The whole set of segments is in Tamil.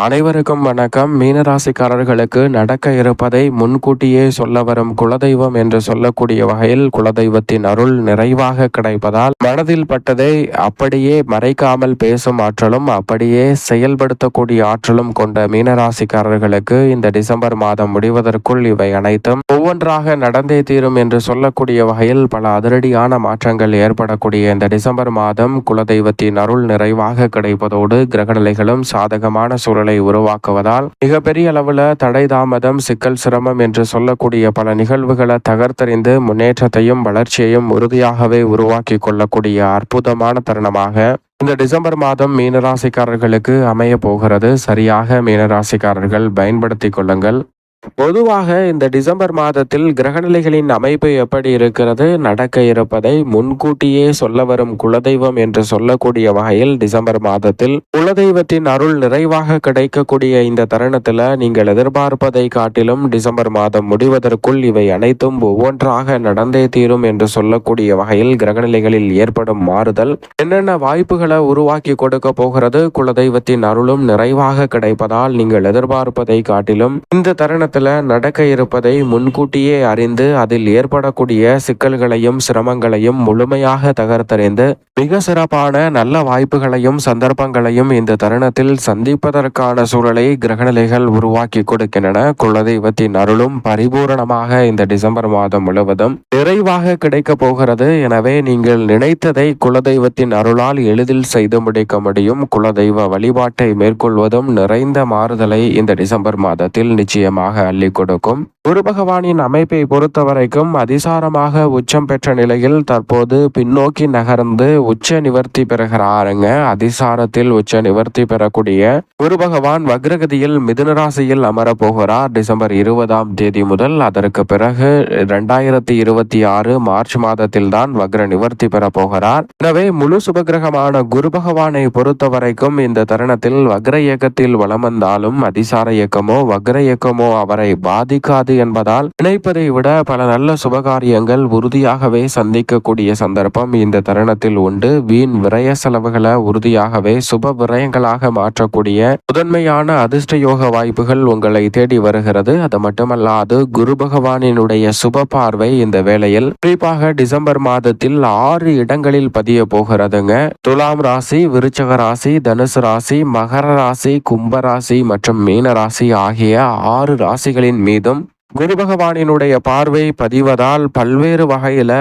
அனைவருக்கும் வணக்கம். மீனராசிக்காரர்களுக்கு நடக்க இருப்பதை முன்கூட்டியே சொல்ல வரும் குலதெய்வம் என்று சொல்லக்கூடிய வகையில் குலதெய்வத்தின் அருள் நிறைவாக கிடைப்பதால் மனதில் பட்டதை அப்படியே மறைக்காமல் பேசும் ஆற்றலும் அப்படியே செயல்படுத்தக்கூடிய ஆற்றலும் கொண்ட மீனராசிக்காரர்களுக்கு இந்த டிசம்பர் மாதம் முடிவதற்குள் இவை அனைத்தும் ஒவ்வொன்றாக நடந்தே தீரும் என்று சொல்லக்கூடிய வகையில் பல அதிரடியான மாற்றங்கள் ஏற்படக்கூடிய இந்த டிசம்பர் மாதம் குலதெய்வத்தின் அருள் நிறைவாக கிடைப்பதோடு கிரகநிலைகளும் சாதகமான சூழல் உருவாக்குவதால் மிகப்பெரிய அளவுல தடை தாமதம் சிக்கல் சிரமம் என்று சொல்லக்கூடிய பல நிகழ்வுகளை தகர்த்தறிந்து முன்னேற்றத்தையும் வளர்ச்சியையும் உறுதியாகவே உருவாக்கி கொள்ளக்கூடிய அற்புதமான தருணமாக இந்த டிசம்பர் மாதம் மீனராசிக்காரர்களுக்கு அமைய போகிறது. சரியாக மீனராசிக்காரர்கள் பயன்படுத்தி கொள்ளுங்கள். பொதுவாக இந்த டிசம்பர் மாதத்தில் கிரகநிலைகளின் அமைப்பு எப்படி இருக்கிறது, நடக்க இருப்பதை முன்கூட்டியே சொல்ல வரும் குலதெய்வம் என்று சொல்லக்கூடிய வகையில் டிசம்பர் மாதத்தில் குலதெய்வத்தின் அருள் நிறைவாக கிடைக்கக்கூடிய இந்த தருணத்துல நீங்கள் எதிர்பார்ப்பதை காட்டிலும் டிசம்பர் மாதம் முடிவதற்குள் இவை அனைத்தும் ஒவ்வொன்றாக நடந்தே தீரும் என்று சொல்லக்கூடிய வகையில் கிரகநிலைகளில் ஏற்படும் மாறுதல் என்னென்ன வாய்ப்புகளை உருவாக்கி கொடுக்க போகிறது. குலதெய்வத்தின் அருளும் நிறைவாக கிடைப்பதால் நீங்கள் எதிர்பார்ப்பதை காட்டிலும் இந்த தருணத்தில் நடக்க இருப்பதை முன்கூட்டியே அறிந்து அதில் ஏற்படக்கூடிய சிக்கல்களையும் சிரமங்களையும் முழுமையாக தகர்த்தறிந்து மிக சிறப்பான நல்ல வாய்ப்புகளையும் சந்தர்ப்பங்களையும் இந்த தருணத்தில் சந்திப்பதற்கான சூழலை கிரகநிலைகள் உருவாக்கி கொடுக்கின்றன. குலதெய்வத்தின் அருளும் பரிபூரணமாக இந்த டிசம்பர் மாதம் முழுவதும் நிறைவாக கிடைக்க போகிறது. எனவே நீங்கள் நினைத்ததை குலதெய்வத்தின் அருளால் எளிதில் செய்து முடிக்க முடியும். குலதெய்வ வழிபாட்டை மேற்கொள்வதும் நிறைந்த மாறுதலை இந்த டிசம்பர் மாதத்தில் நிச்சயமாக அள்ளி கொடுக்கும். குரு பகவானின் அமைப்பை பொறுத்தவரைக்கும் அதிசாரமாக உச்சம் பெற்ற நிலையில் தற்போது பின்னோக்கி நகர்ந்து உச்ச நிவர்த்தி பெறுகிறாருங்க. அதிசாரத்தில் உச்ச நிவர்த்தி பெறக்கூடிய குரு பகவான் வக்ரகதியில் மிதுன ராசியில் அமர போகிறார் டிசம்பர் 20ஆம் தேதி முதல். அதற்கு பிறகு 2026 மார்ச் மாதத்தில் தான் வக்ர நிவர்த்தி பெற போகிறார். எனவே முழு சுபகிரகமான குரு பகவானை பொறுத்தவரைக்கும் இந்த தருணத்தில் வக்ர இயக்கத்தில் வலம் வந்தாலும் அதிசார இயக்கமோ வக்ர இயக்கமோ அவரை பாதிக்காது என்பதால் நினைப்பதை விட பல நல்ல சுபகாரியங்கள் உறுதியாகவே சந்திக்கக்கூடிய சந்தர்ப்பம் இந்த தருணத்தில் உண்டு. வீண் விரய செலவுகளை உறுதியாகவே சுப விரயங்களாக மாற்றக்கூடிய முதன்மையான அதிர்ஷ்ட யோக வாய்ப்புகள் உங்களை தேடி வருகிறது. அது மட்டுமல்லாது குரு பகவானினுடைய சுப பார்வை இந்த வேளையில் குறிப்பாக டிசம்பர் மாதத்தில் 6 இடங்களில் பதிய போகிறதுங்க. துலாம் ராசி, விருச்சக ராசி, தனுசு ராசி, மகர ராசி, கும்ப ராசி மற்றும் மீன ராசி ஆகிய 6 ராசிகளின் மீதும் குரு பகவானினுடைய பார்வை பதிவதால் பல்வேறு வகையில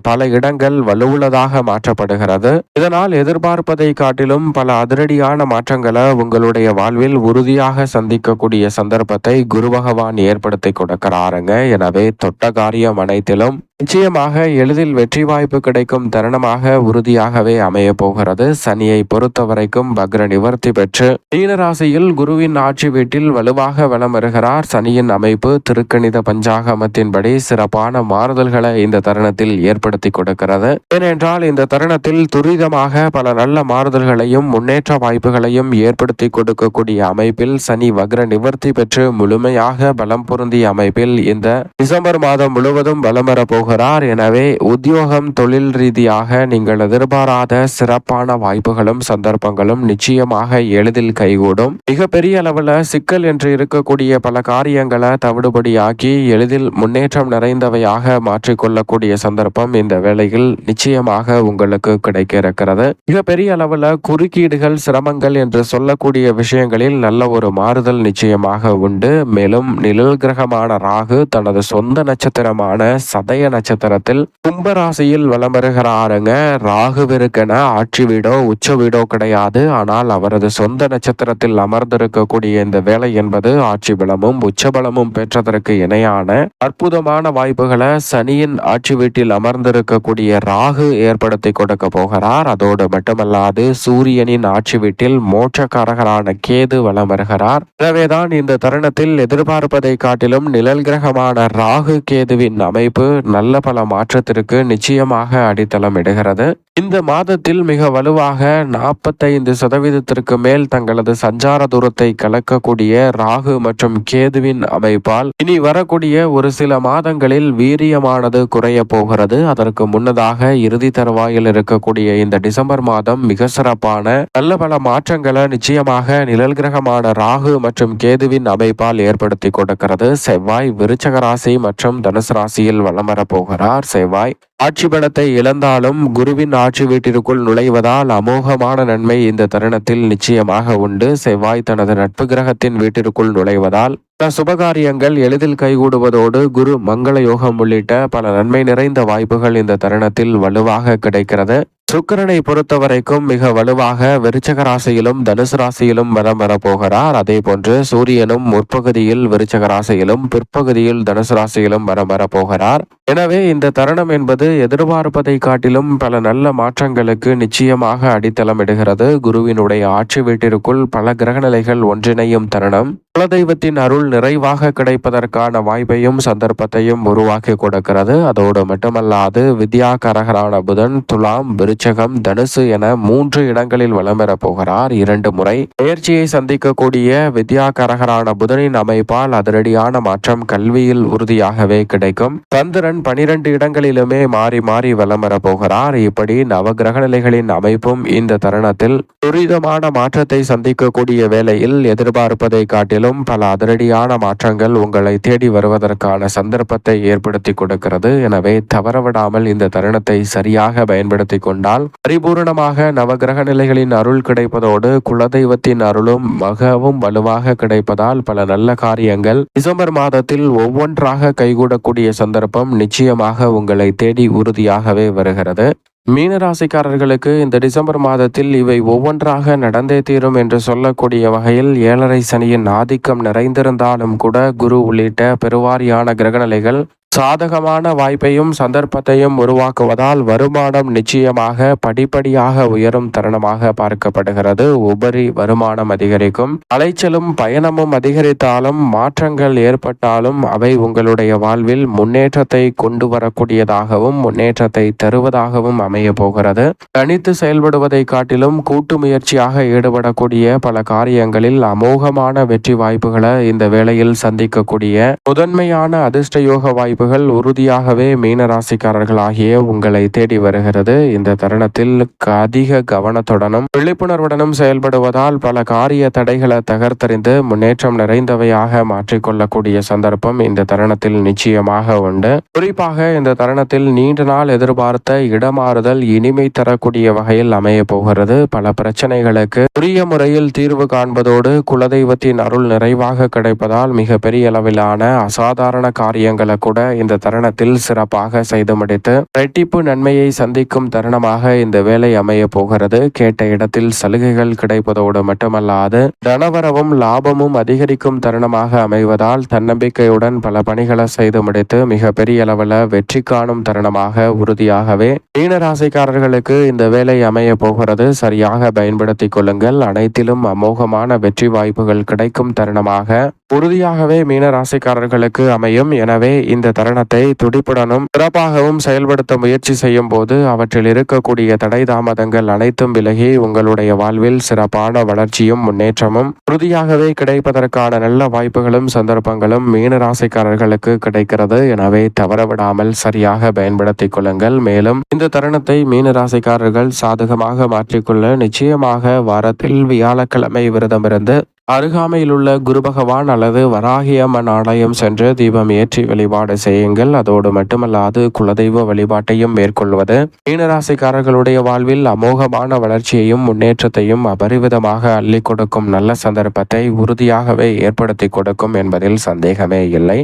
பல இடங்கள் வலுவுள்ளதாக மாற்றப்படுகிறது. இதனால் எதிர்பார்ப்பதை காட்டிலும் பல அதிரடியான மாற்றங்களை உங்களுடைய வாழ்வில் உறுதியாக சந்திக்கக்கூடிய சந்தர்ப்பத்தை குரு பகவான் ஏற்படுத்தி கொடுக்கிறாருங்க. எனவே தொட்ட காரியம் அனைத்திலும் நிச்சயமாக எளிதில் வெற்றி வாய்ப்பு கிடைக்கும் தருணமாக உறுதியாகவே அமைய போகிறது. சனியை பொறுத்த வரைக்கும் வக்ர நிவர்த்தி பெற்று மீனராசியில் குருவின் ஆட்சி வீட்டில் வலுவாக வலம் வருகிறார். சனியின் அமைப்பு திருக்கணித பஞ்சாகமத்தின்படி சிறப்பான மாறுதல்களை இந்த தருணத்தில் ஏற்படுத்தி கொடுக்கிறது. ஏனென்றால் இந்த தருணத்தில் துரிதமாக பல நல்ல மாறுதல்களையும் முன்னேற்ற வாய்ப்புகளையும் ஏற்படுத்தி கொடுக்கக்கூடிய அமைப்பில் சனி வக்ர நிவர்த்தி பெற்று முழுமையாக பலம் பொருந்திய அமைப்பில் இந்த டிசம்பர் மாதம் முழுவதும் வலம் வர போகிறார். எனவே உத்தியோகம் தொழில் ரீதியாக நீங்கள் எதிர்பாராத சிறப்பான வாய்ப்புகளும் சந்தர்ப்பங்களும் நிச்சயமாக எளிதில் கைகூடும். மிகப்பெரிய அளவுல சிக்கல் என்று இருக்கக்கூடிய பல காரியங்களை தவிடுபடியாக்கி எளிதில் முன்னேற்றம் நிறைந்தவையாக மாற்றிக்கொள்ளக்கூடிய சந்தர்ப்பம் இந்த வேளையில் நிச்சயமாக உங்களுக்கு கிடைக்க இருக்கிறது. மிகப்பெரிய அளவுல குறுக்கீடுகள் சிரமங்கள் என்று சொல்லக்கூடிய விஷயங்களில் நல்ல ஒரு மாறுதல் நிச்சயமாக உண்டு. மேலும் நிழல் கிரகமான ராகு தனது சொந்த நட்சத்திரமான சதய நட்சத்திரத்தில் கும்பராசியில் வலம் வருகிறாருங்க. ராகுவிற்கென ஆட்சி வீடோ உச்ச வீடோ கிடையாது. ஆனால் அவரது சொந்த நட்சத்திரத்தில் அமர்ந்திருக்கக்கூடிய இந்த வேலை என்பது ஆட்சி பலமும் உச்ச பலமும் பெற்றதற்கு இணையான அற்புதமான வாய்ப்புகளை சனியின் ஆட்சி வீட்டில் அமர்ந்திருக்கக்கூடிய ராகு ஏற்படுத்தி கொடுக்க போகிறார். அதோடு மட்டுமல்லாது சூரியனின் ஆட்சி வீட்டில் மோட்சக்காரகரான கேது வலம் வருகிறார். எனவேதான் இந்த தருணத்தில் எதிர்பார்ப்பதை காட்டிலும் நிழல் கிரகமான ராகு கேதுவின் அமைப்பு நல்ல நல்ல பல மாற்றத்திற்கு நிச்சயமாக அடித்தளம் இடுகிறது. இந்த மாதத்தில் மிக வலுவாக 45% மேல் தங்களது சஞ்சார தூரத்தை கலக்கக்கூடிய ராகு மற்றும் கேதுவின் அமைப்பால் இனி வரக்கூடிய ஒரு சில மாதங்களில் வீரியமானது குறைய போகிறது. அதற்கு முன்னதாக இறுதி தருவாயில் இருக்கக்கூடிய இந்த டிசம்பர் மாதம் மிக சிறப்பான நல்ல பல மாற்றங்களை நிச்சயமாக நிழல் கிரகமான ராகு மற்றும் கேதுவின் அமைப்பால் ஏற்படுத்தி கொடுக்கிறது. செவ்வாய் விருச்சக ராசி மற்றும் தனுசு ராசியில் வலம் வரப்போகிறார். செவ்வாய் ஆட்சி பலத்தை இழந்தாலும் குருவின் ஆட்சி வீட்டிற்குள் நுழைவதால் அமோகமான நன்மை இந்த தருணத்தில் நிச்சயமாக உண்டு. செவ்வாய் தனது நட்பு கிரகத்தின் வீட்டிற்குள் நுழைவதால் பல சுபகாரியங்கள் எளிதில் கைகூடுவதோடு குரு மங்கள யோகம் உள்ளிட்ட பல நன்மை நிறைந்த வாய்ப்புகள் இந்த தருணத்தில் வலுவாக கிடைக்கிறது. சுக்கிரனை பொறுத்தவரைக்கும் மிக வலுவாக விருச்சக ராசியிலும் தனுசு ராசியிலும் வலம் வரப்போகிறார். அதே போன்று சூரியனும் முற்பகுதியில் விருச்சக ராசியிலும் பிற்பகுதியில் தனுசு ராசியிலும் வலம் வரப்போகிறார். எனவே இந்த தருணம் என்பது எதிர்பார்ப்பதை காட்டிலும் பல நல்ல மாற்றங்களுக்கு நிச்சயமாக அடித்தளம் இடுகிறது. குருவினுடைய ஆட்சி வீட்டிற்குள் பல கிரகநிலைகள் ஒன்றிணையும் தருணம் குலதெய்வத்தின் அருள் நிறைவாக கிடைப்பதற்கான வாய்ப்பையும் சந்தர்ப்பத்தையும் உருவாக்கி கொடுக்கிறது. அதோடு மட்டுமல்லாது வித்யாகாரகரான புதன் துலாம் விருச்சகம் தனுசு என 3 இடங்களில் வலம் பெறப் போகிறார். 2 முறை பயிற்சியை சந்திக்கக்கூடிய வித்யாகாரகரான புதனின் அமைப்பால் அதிரடியான மாற்றம் கல்வியில் உறுதியாகவே கிடைக்கும். சந்திரன் 12 இடங்களிலுமே மாறி மாறி வலம் பெறப் போகிறார். இப்படி நவகிரக நிலைகளின் அமைப்பும் இந்த தருணத்தில் துரிதமான மாற்றத்தை சந்திக்கக்கூடிய வேளையில் எதிர்பார்ப்பதை காட்டிலும் பல அதிரடியான மாற்றங்கள் உங்களை தேடி வருவதற்கான சந்தர்ப்பத்தை ஏற்படுத்தி கொடுக்கிறது. எனவே தவறவிடாமல் இந்த தருணத்தை சரியாக பயன்படுத்தி கொண்டால் பரிபூரணமாக நவகிரக நிலைகளின் அருள் கிடைப்பதோடு குலதெய்வத்தின் அருளும் மிகவும் வலுவாக கிடைப்பதால் பல நல்ல காரியங்கள் டிசம்பர் மாதத்தில் ஒவ்வொன்றாக கைகூடக்கூடிய சந்தர்ப்பம் நிச்சயமாக உங்களை தேடி உறுதியாகவே வருகிறது. மீனராசிக்காரர்களுக்கு இந்த டிசம்பர் மாதத்தில் இவை ஒவ்வொன்றாக நடந்தே தீரும் என்று சொல்லக்கூடிய வகையில் 7.5 சனியின் ஆதிக்கம் நிறைந்திருந்தாலும் கூட குரு உள்ளிட்ட பெருவாரியான கிரகநிலைகள் சாதகமான வாய்ப்பையும் சந்தர்ப்பத்தையும் உருவாக்குவதால் வருமானம் நிச்சயமாக படிப்படியாக உயரும் தருணமாக பார்க்கப்படுகிறது. உபரி வருமானம் அதிகரிக்கும். அலைச்சலும் பயணமும் அதிகரித்தாலும் மாற்றங்கள் ஏற்பட்டாலும் அவை உங்களுடைய வாழ்வில் முன்னேற்றத்தை கொண்டு வரக்கூடியதாகவும் முன்னேற்றத்தை தருவதாகவும் அமைய போகிறது. தனித்து செயல்படுவதை காட்டிலும் கூட்டு முயற்சியாக ஈடுபடக்கூடிய பல காரியங்களில் அமோகமான வெற்றி வாய்ப்புகளை இந்த வேளையில் சந்திக்கக்கூடிய முதன்மையான அதிர்ஷ்ட யோக வாய்ப்பு உறுதியாகவே மீனராசிக்காரர்களாகிய உங்களை தேடி வருகிறது. இந்த தருணத்தில் அதிக கவனத்துடனும் விழிப்புணர்வுடனும் செயல்படுவதால் பல காரிய தடைகளை தகர்த்தறிந்து முன்னேற்றம் நிறைந்தவையாக மாற்றிக்கொள்ளக்கூடிய சந்தர்ப்பம் இந்த தருணத்தில் நிச்சயமாக உண்டு. குறிப்பாக இந்த தருணத்தில் நீண்ட நாள் எதிர்பார்த்த இடமாறுதல் இனிமை தரக்கூடிய வகையில் அமைய போகிறது. பல பிரச்சனைகளுக்கு உரிய முறையில் தீர்வு காண்பதோடு குலதெய்வத்தின் அருள் நிறைவாக கிடைப்பதால் மிக பெரிய அளவிலான அசாதாரண காரியங்களை கூட இந்த தருணத்தில் சிறப்பாக செய்து முடித்து இரட்டிப்பு நன்மையை சந்திக்கும் தருணமாக இந்த வேலை அமைய போகிறது. கேட்ட இடத்தில் சலுகைகள் கிடைப்பதோடு மட்டுமல்லாது தனவரவும் லாபமும் அதிகரிக்கும் தருணமாக அமைவதால் தன்னம்பிக்கையுடன் பல பணிகளை செய்து முடித்து மிக பெரிய அளவில் வெற்றி காணும் தருணமாக உறுதியாகவே மீனராசிக்காரர்களுக்கு இந்த வேலை அமைய போகிறது. சரியாக பயன்படுத்திக் கொள்ளுங்கள். அனைத்திலும் அமோகமான வெற்றி வாய்ப்புகள் கிடைக்கும் தருணமாக உறுதியாகவே மீனராசிக்காரர்களுக்கு அமையும். எனவே இந்த தருணத்தை துடிப்புடனும் சிறப்பாகவும் செயல்படுத்த முயற்சி செய்யும் போது அவற்றில் இருக்கக்கூடிய தடை தாமதங்கள் அனைத்தும் விலகி உங்களுடைய வாழ்வில் சிறப்பான வளர்ச்சியும் முன்னேற்றமும் உறுதியாகவே கிடைப்பதற்கான நல்ல வாய்ப்புகளும் சந்தர்ப்பங்களும் மீனராசிக்காரர்களுக்கு கிடைக்கிறது. எனவே தவறவிடாமல் சரியாக பயன்படுத்திக் கொள்ளுங்கள். மேலும் இந்த தருணத்தை மீனராசிக்காரர்கள் சாதகமாக மாற்றிக்கொள்ள நிச்சயமாக வாரத்தில் வியாழக்கிழமை விரதமிருந்து அருகாமையில் உள்ள குரு பகவான் அல்லது வராகியம்மன் ஆலயம் சென்று தீபம் ஏற்றி வழிபாடு செய்யுங்கள். அதோடு மட்டுமல்லாது குலதெய்வ வழிபாட்டையும் மேற்கொள்வது மீனராசிக்காரர்களுடைய வாழ்வில் அமோகமான வளர்ச்சியையும் முன்னேற்றத்தையும் அபரிவிதமாக அள்ளி கொடுக்கும் நல்ல சந்தர்ப்பத்தை உறுதியாகவே ஏற்படுத்தி கொடுக்கும் என்பதில் சந்தேகமே இல்லை.